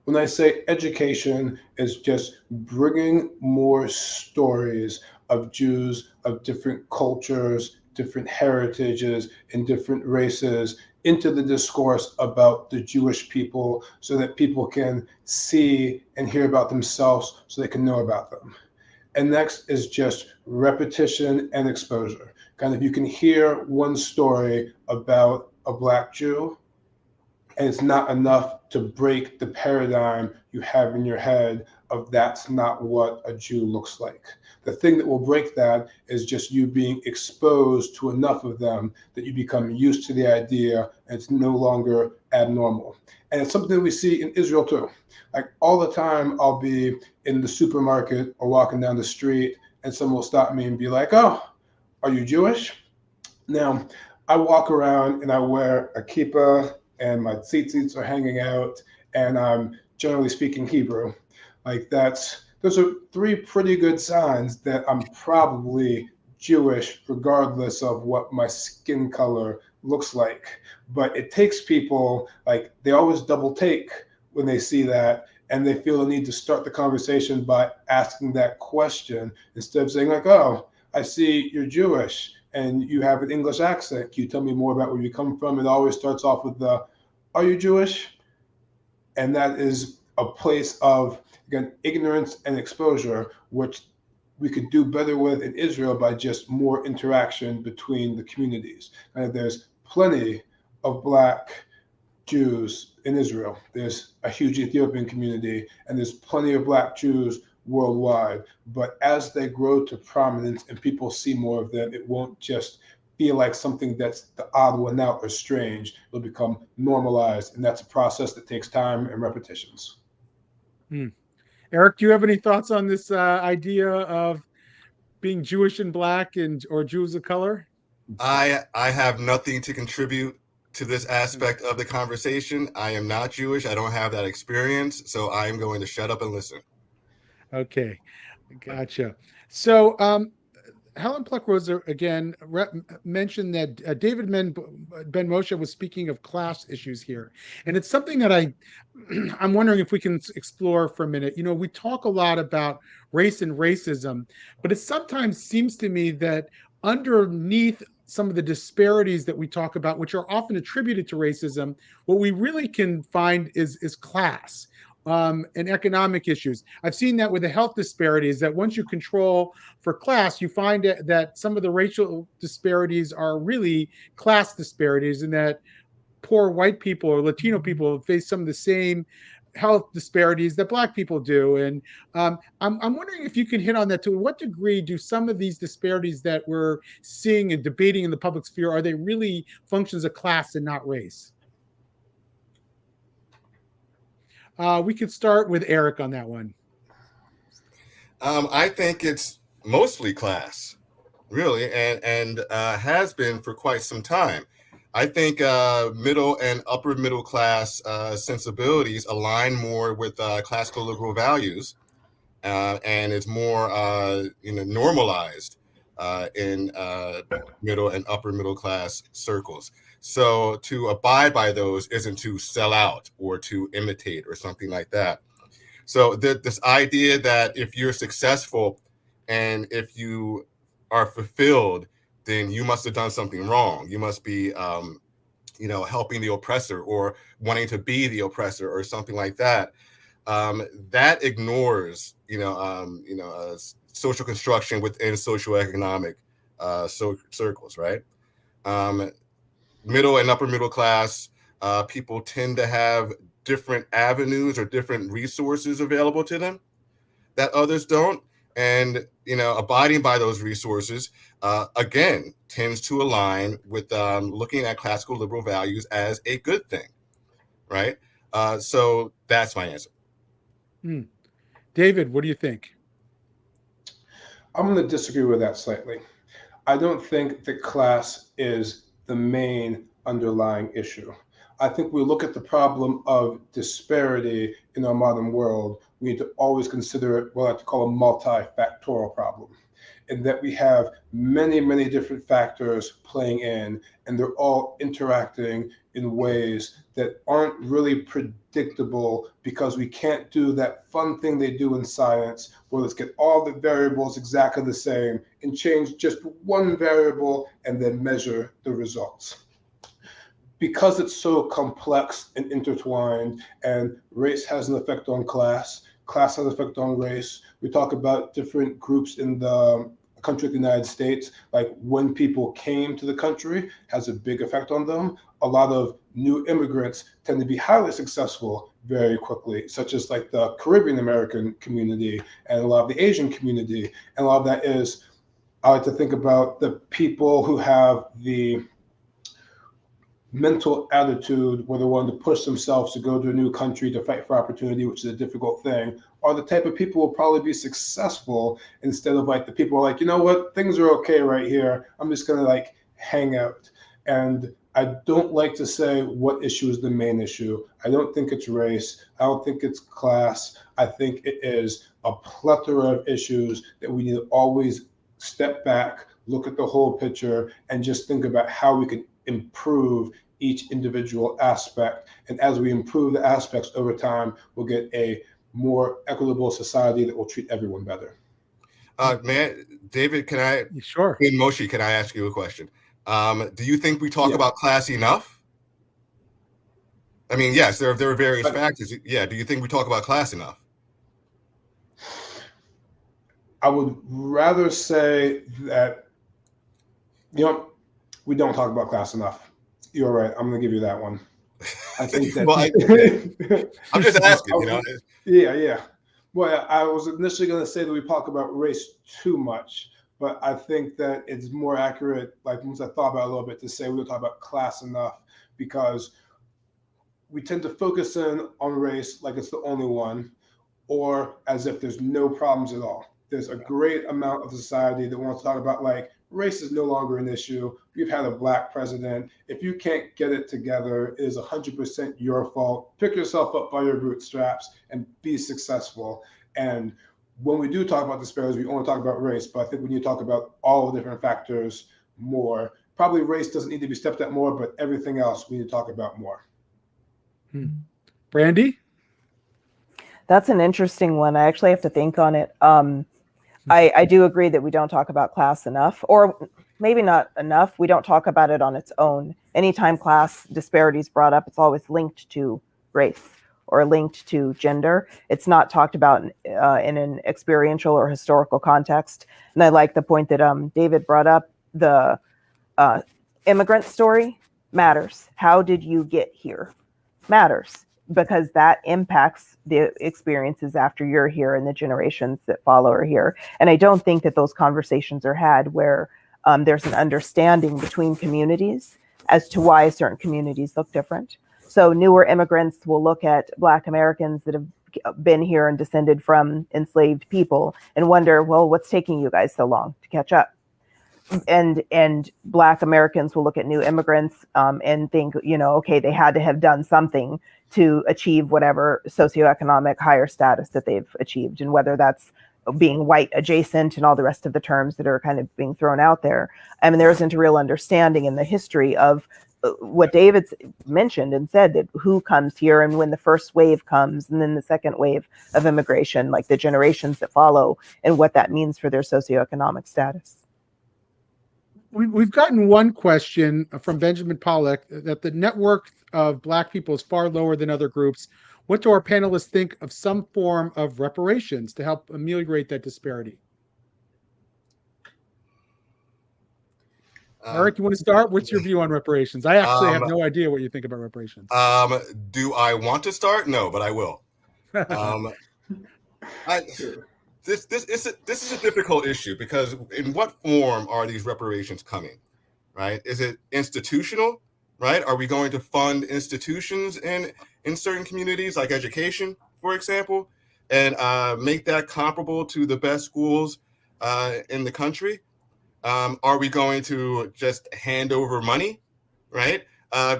S4: When I say education, is just bringing more stories of Jews of different cultures, different heritages, and different races into the discourse about the Jewish people so that people can see and hear about themselves so they can know about them. And next is just repetition and exposure. Kind of, you can hear one story about a Black Jew, and it's not enough to break the paradigm you have in your head of that's not what a Jew looks like. The thing that will break that is just you being exposed to enough of them that you become used to the idea and it's no longer abnormal. And it's something we see in Israel too. Like all the time, I'll be in the supermarket or walking down the street and someone will stop me and be like, "Oh, are you Jewish?" Now, I walk around and I wear a kippah and my tzitzits are hanging out and I'm generally speaking Hebrew. Like those are three pretty good signs that I'm probably Jewish, regardless of what my skin color looks like. But it takes people, like, they always double take when they see that, and they feel the need to start the conversation by asking that question instead of saying, like, oh, I see you're Jewish and you have an English accent. Can you tell me more about where you come from? It always starts off with the, are you Jewish? And that is a place of, again, ignorance and exposure, which we could do better with in Israel by just more interaction between the communities. And there's plenty of Black Jews in Israel. There's a huge Ethiopian community, and there's plenty of Black Jews worldwide. But as they grow to prominence and people see more of them, it won't just feel like something that's the odd one out or strange. It'll become normalized, and that's a process that takes time and repetitions.
S1: Eric, do you have any thoughts on this idea of being Jewish and Black or Jews of color?
S2: I have nothing to contribute to this aspect of the conversation. I am not Jewish. I don't have that experience, so I am going to shut up and listen.
S1: Okay, gotcha. So Helen Pluck-Rose again mentioned that David Ben Moshe was speaking of class issues here, and it's something that I'm wondering if we can explore for a minute. You know, we talk a lot about race and racism, but it sometimes seems to me that underneath some of the disparities that we talk about, which are often attributed to racism, what we really can find is class. And economic issues. I've seen that with the health disparities, that once you control for class, you find that some of the racial disparities are really class disparities, and that poor white people or Latino people face some of the same health disparities that Black people do. And I'm wondering if you can hit on that. To what degree do some of these disparities that we're seeing and debating in the public sphere, are they really functions of class and not race? We could start with Eric on that one.
S2: I think it's mostly class, really, and has been for quite some time. I think middle and upper middle class sensibilities align more with classical liberal values, and it's more normalized in middle and upper middle class circles. So to abide by those isn't to sell out or to imitate or something like that. So this idea that if you're successful and if you are fulfilled, then you must have done something wrong. You must be, helping the oppressor or wanting to be the oppressor or something like that. That ignores, social construction within socioeconomic circles, right? Middle and upper middle class people tend to have different avenues or different resources available to them that others don't. And, abiding by those resources, again, tends to align with looking at classical liberal values as a good thing, right? So that's my answer.
S1: David, what do you think?
S4: I'm going to disagree with that slightly. I don't think that class is the main underlying issue. I think we look at the problem of disparity in our modern world, we need to always consider it what I like to call a multifactorial problem, in that we have many, many different factors playing in, and they're all interacting in ways that aren't really predictable, because we can't do that fun thing they do in science, where let's get all the variables exactly the same and change just one variable and then measure the results. Because it's so complex and intertwined, and race has an effect on class, class has an effect on race. We talk about different groups in the country of the United States, like when people came to the country has a big effect on them. A lot of new immigrants tend to be highly successful very quickly, such as like the Caribbean American community and a lot of the Asian community. And a lot of that is, I like to think about the people who have the mental attitude where they want to push themselves to go to a new country to fight for opportunity, which is a difficult thing, are the type of people who will probably be successful, instead of like the people who are like, you know what, things are okay right here, I'm just gonna like hang out. And I don't like to say what issue is the main issue. I don't think it's race. I don't think it's class. I think it is a plethora of issues that we need to always step back, look at the whole picture, and just think about how we can improve each individual aspect. And as we improve the aspects over time, we'll get a more equitable society that will treat everyone better.
S2: Man, David,
S1: Sure.
S2: in Moshe, can I ask you a question? Do you think we talk about class enough? I mean, yes, there are various factors. Yeah, do you think we talk about class enough?
S4: I would rather say that, we don't talk about class enough. You're right. I'm going to give you that one. I think that.
S2: Well, I'm just asking,
S4: Yeah. Well, I was initially going to say that we talk about race too much, but I think that it's more accurate, like once I thought about it a little bit, to say we don't talk about class enough, because we tend to focus in on race like it's the only one, or as if there's no problems at all. There's a great amount of society that wants to talk about, like, race is no longer an issue. We've had a Black president. If you can't get it together, it is 100% your fault. Pick yourself up by your bootstraps and be successful. And when we do talk about disparities, we only talk about race, but I think we need to talk about all the different factors more. Probably race doesn't need to be stepped at more, but everything else we need to talk about more.
S1: Brandy?
S3: That's an interesting one. I actually have to think on it. I do agree that we don't talk about class enough, or maybe not enough. We don't talk about it on its own. Anytime class disparities brought up, it's always linked to race or linked to gender. It's not talked about in an experiential or historical context. And I like the point that David brought up. The immigrant story matters. How did you get here? Matters, because that impacts the experiences after you're here and the generations that follow are here. And I don't think that those conversations are had where there's an understanding between communities as to why certain communities look different. So newer immigrants will look at Black Americans that have been here and descended from enslaved people and wonder, well, what's taking you guys so long to catch up? And Black Americans will look at new immigrants and think, okay, they had to have done something to achieve whatever socioeconomic higher status that they've achieved, and whether that's being white adjacent and all the rest of the terms that are kind of being thrown out there. I mean, there isn't a real understanding in the history of what David mentioned and said, that who comes here and when the first wave comes and then the second wave of immigration, like the generations that follow, and what that means for their socioeconomic status.
S1: We've gotten one question from Benjamin Pollack that the net worth of Black people is far lower than other groups. What do our panelists think of some form of reparations to help ameliorate that disparity? Eric, you want to start? What's your view on reparations? I actually have no idea what you think about reparations.
S2: Do I want to start? No, but I will. This is a difficult issue, because in what form are these reparations coming, right? Is it institutional, right? Are we going to fund institutions in certain communities, like education, for example, and make that comparable to the best schools in the country? Are we going to just hand over money, right?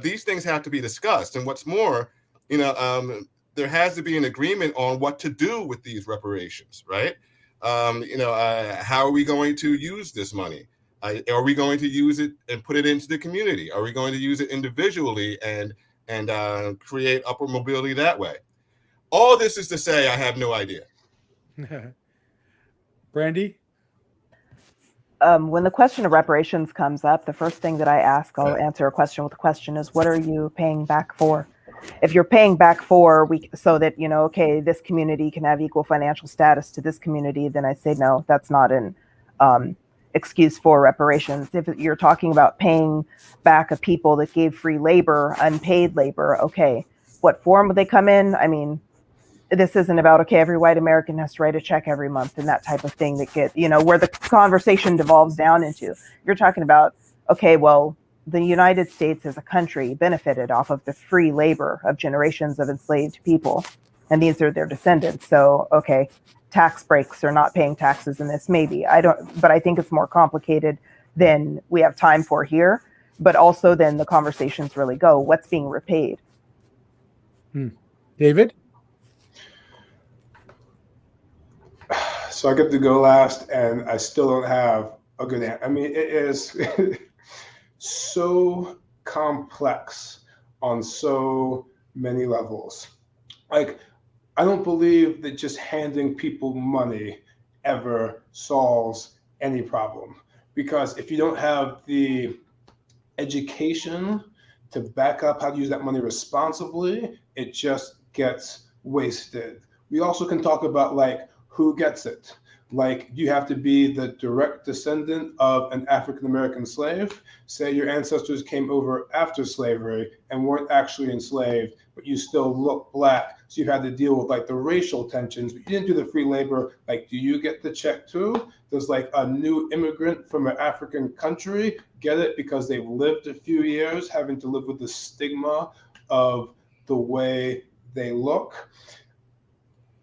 S2: These things have to be discussed. And what's more, there has to be an agreement on what to do with these reparations, right? How are we going to use this money? Are we going to use it and put it into the community? Are we going to use it individually and create upward mobility that way? All this is to say, I have no idea.
S1: Brandy?
S3: When the question of reparations comes up, the first thing that I ask, I'll answer a question with a question, is what are you paying back for? If you're paying back for so that, okay, this community can have equal financial status to this community, then I say, no, that's not an excuse for reparations. If you're talking about paying back a people that gave free labor, unpaid labor, okay, what form would they come in? I mean, this isn't about, okay, every white American has to write a check every month and that type of thing that where the conversation devolves down into. You're talking about, okay, well, the United States as a country benefited off of the free labor of generations of enslaved people, and these are their descendants. So, okay, tax breaks or not paying taxes in this, maybe. But I think it's more complicated than we have time for here. but also then the conversations really go, what's being repaid?
S1: David?
S4: So I get to go last, and I still don't have a good answer. I mean, it is so complex on so many levels. Like, I don't believe that just handing people money ever solves any problem, because if you don't have the education to back up how to use that money responsibly, it just gets wasted. We also can talk about like who gets it. Like, you have to be the direct descendant of an African American slave. Say your ancestors came over after slavery and weren't actually enslaved, but you still look black. So you had to deal with like the racial tensions, but you didn't do the free labor. Like, do you get the check too? Does like a new immigrant from an African country get it because they've lived a few years having to live with the stigma of the way they look?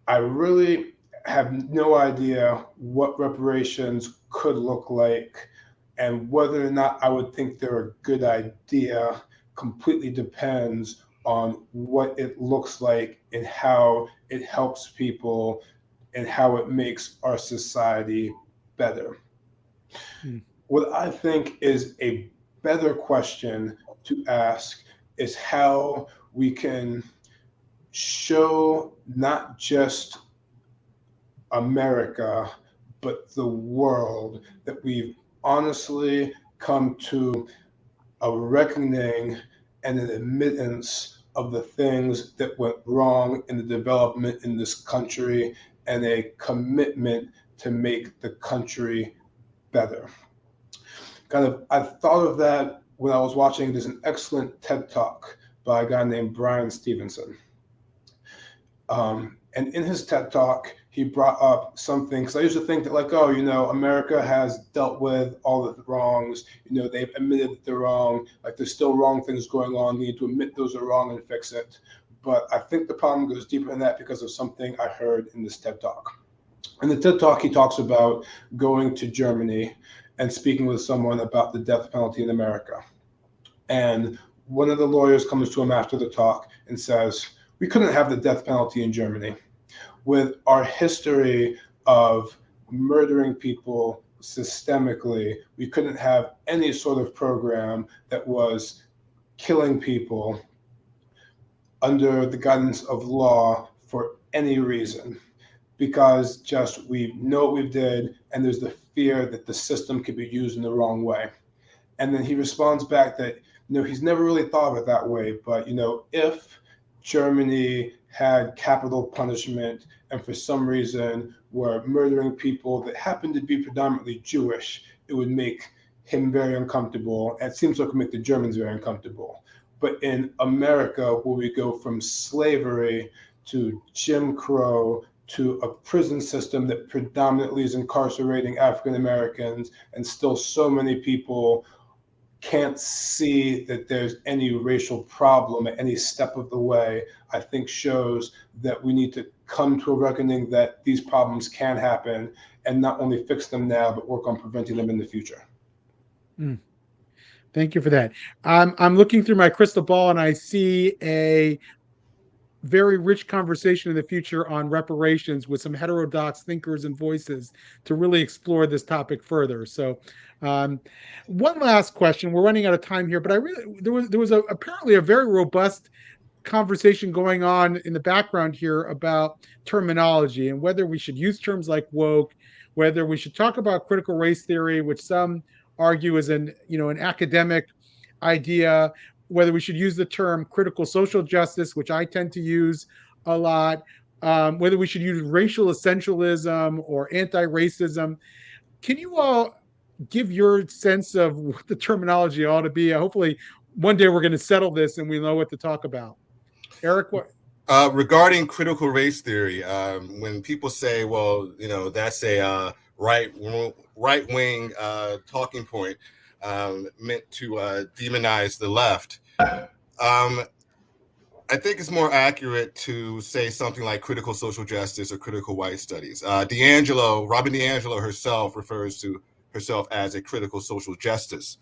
S4: I really have no idea what reparations could look like, and whether or not I would think they're a good idea completely depends on what it looks like and how it helps people and how it makes our society better. What I think is a better question to ask is how we can show not just America, but the world, that we've honestly come to a reckoning and an admittance of the things that went wrong in the development in this country, and a commitment to make the country better. I thought of that when I was watching, there's an excellent TED Talk by a guy named Brian Stevenson. And in his TED Talk, he brought up something, because I used to think that like, oh, America has dealt with all the wrongs, they've admitted that they're wrong, like there's still wrong things going on, they need to admit those are wrong and fix it. But I think the problem goes deeper than that because of something I heard in this TED Talk. In the TED Talk, he talks about going to Germany and speaking with someone about the death penalty in America. And one of the lawyers comes to him after the talk and says, we couldn't have the death penalty in Germany. With our history of murdering people systemically, we couldn't have any sort of program that was killing people under the guidance of law for any reason, because just we know what we did, and there's the fear that the system could be used in the wrong way. And then he responds back that, he's never really thought of it that way, but, if Germany had capital punishment and for some reason were murdering people that happened to be predominantly Jewish, it would make him very uncomfortable. And it seems like it would make the Germans very uncomfortable. But in America, where we go from slavery to Jim Crow to a prison system that predominantly is incarcerating African Americans, and still so many people can't see that there's any racial problem at any step of the way, I think shows that we need to come to a reckoning that these problems can happen, and not only fix them now, but work on preventing them in the future.
S1: Thank you for that. I'm looking through my crystal ball, and I see a very rich conversation in the future on reparations with some heterodox thinkers and voices to really explore this topic further. So one last question. We're running out of time here, but there was apparently a very robust conversation going on in the background here about terminology and whether we should use terms like woke, whether we should talk about critical race theory, which some argue is an academic idea, whether we should use the term critical social justice, which I tend to use a lot, whether we should use racial essentialism or anti-racism. Can you all give your sense of what the terminology ought to be? Hopefully one day we're going to settle this and we know what to talk about. Eric, what?
S2: Regarding critical race theory, when people say, well, that's a right-wing talking point meant to demonize the left, I think it's more accurate to say something like critical social justice or critical white studies. Robin DiAngelo herself refers to herself as a critical social justice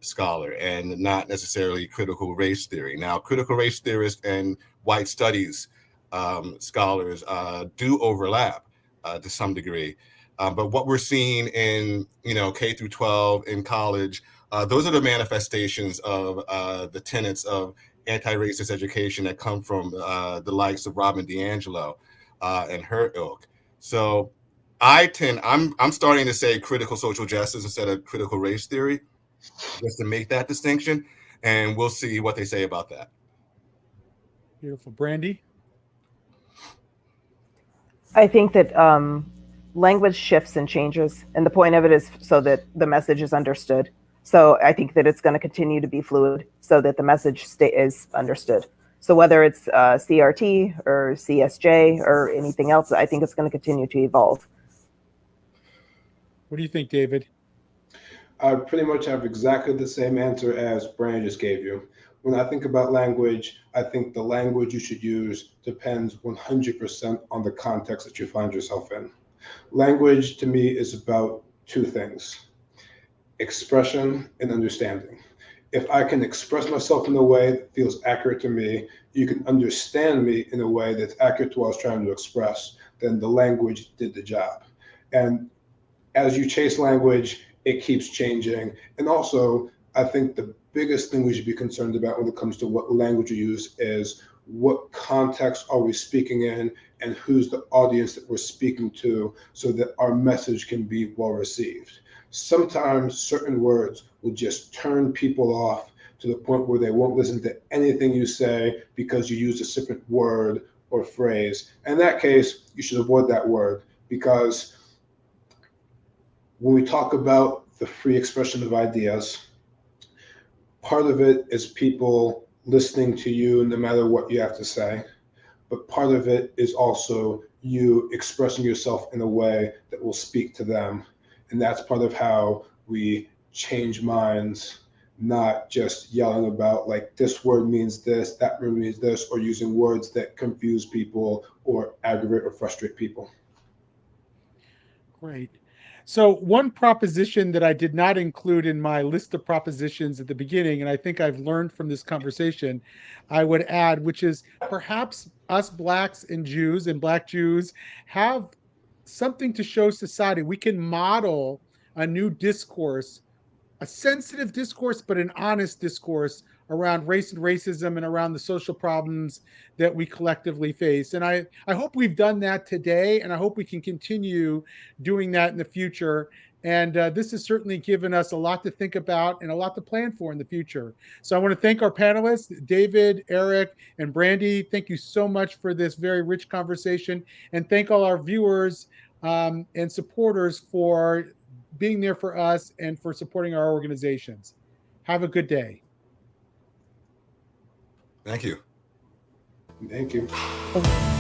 S2: scholar and not necessarily critical race theory. Now, critical race theorists and white studies scholars do overlap to some degree. But what we're seeing in, K through 12 in college, those are the manifestations of the tenets of anti-racist education that come from the likes of Robin DiAngelo and her ilk. So I'm starting to say critical social justice instead of critical race theory, just to make that distinction, and we'll see what they say about that.
S1: Beautiful. Brandy?
S3: I think that language shifts and changes, and the point of it is so that the message is understood. So I think that it's going to continue to be fluid so that the message is understood. So whether it's CRT or CSJ or anything else, I think it's going to continue to evolve.
S1: What do you think, David?
S4: I pretty much have exactly the same answer as Brian just gave you. When I think about language, I think the language you should use depends 100% on the context that you find yourself in. Language to me is about two things: expression and understanding. If I can express myself in a way that feels accurate to me, you can understand me in a way that's accurate to what I was trying to express, then the language did the job. And as you chase language, it keeps changing. And also, I think the biggest thing we should be concerned about when it comes to what language we use is what context are we speaking in and who's the audience that we're speaking to so that our message can be well received. Sometimes certain words will just turn people off to the point where they won't listen to anything you say because you used a different word or phrase. In that case, you should avoid that word, because when we talk about the free expression of ideas, part of it is people listening to you no matter what you have to say, but part of it is also you expressing yourself in a way that will speak to them. And that's part of how we change minds, not just yelling about like this word means this, that word means this, or using words that confuse people or aggravate or frustrate people.
S1: Great. So one proposition that I did not include in my list of propositions at the beginning, and I think I've learned from this conversation, I would add, which is perhaps us Blacks and Jews and Black Jews have something to show society. We can model a new discourse, a sensitive discourse, but an honest discourse around race and racism and around the social problems that we collectively face. And I hope we've done that today, and I hope we can continue doing that in the future. And this has certainly given us a lot to think about and a lot to plan for in the future. So I want to thank our panelists, David, Eric, and Brandy. Thank you so much for this very rich conversation. And thank all our viewers and supporters for being there for us and for supporting our organizations. Have a good day.
S2: Thank you.
S4: Thank you.
S3: Thank you.